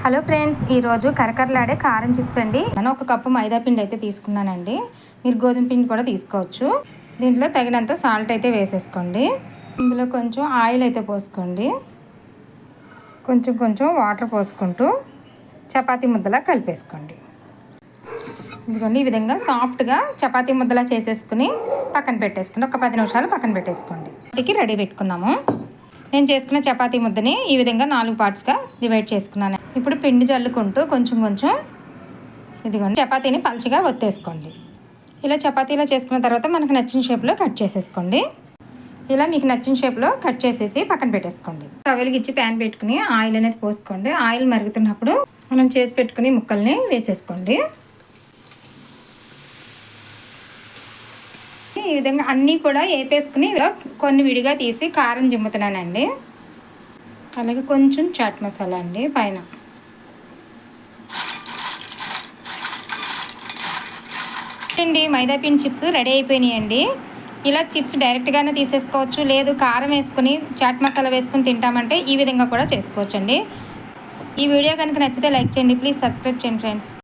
Hello friends, ఈరోజు కరకరలాడే కారం చిప్స్ అండి. నేను ఒక కప్పు మైదా పిండి అయితే తీసుకున్నానండి. మీరు గోధుమ పిండి కూడా తీసుకోవచ్చు. దీంట్లో తగినంత సాల్ట్ అయితే వేసేసుకోండి. ఇందులో కొంచెం ఆయిల్ అయితే పోసుకోండి. కొంచెం కొంచెం వాటర్ పోసుకుంటూ చపాతీ ముద్దలా కలిపేసుకోండి. ఇదిగోండి, ఈ విధంగా సాఫ్ట్గా చపాతీ ముద్దలా చేసేసుకుని పక్కన పెట్టేసుకోండి. ఒక 10 నిమిషాలు పక్కన పెట్టేసుకోండి. ఇంటికి రెడీ పెట్టుకున్నాము. నేను చేసుకున్న చపాతీ ముద్దని ఈ విధంగా 4 పార్ట్స్గా డివైడ్ చేసుకున్నాను. ఇప్పుడు పిండి జల్లుకుంటూ కొంచెం కొంచెం ఇదిగోండి చపాతీని పల్చగా ఒత్తేసుకోండి. ఇలా చపాతీలో చేసుకున్న తర్వాత మనకు నచ్చిన షేప్లో కట్ చేసేసుకోండి. ఇలా మీకు నచ్చిన షేప్లో కట్ చేసేసి పక్కన పెట్టేసుకోండి. వెలిగించి ప్యాన్ పెట్టుకుని ఆయిల్ అనేది పోసుకోండి. ఆయిల్ మరుగుతున్నప్పుడు మనం చేసి పెట్టుకుని ముక్కల్ని వేసేసుకోండి. ఈ విధంగా అన్నీ కూడా వేపేసుకుని కొన్ని విడిగా తీసి కారం జిమ్ముతున్నానండి. అలాగే కొంచెం చాట్ మసాలా అండి పైన. మైదా పిండి చిప్స్ రెడీ అయిపోయినాయండి. ఇలా చిప్స్ డైరెక్ట్గానే తీసేసుకోవచ్చు, లేదు కారం వేసుకుని చాట్ మసాలా వేసుకుని తింటామంటే ఈ విధంగా కూడా చేసుకోవచ్చండి. ఈ వీడియో కనుక నచ్చితే లైక్ చేయండి. ప్లీజ్ సబ్స్క్రైబ్ చేయండి ఫ్రెండ్స్.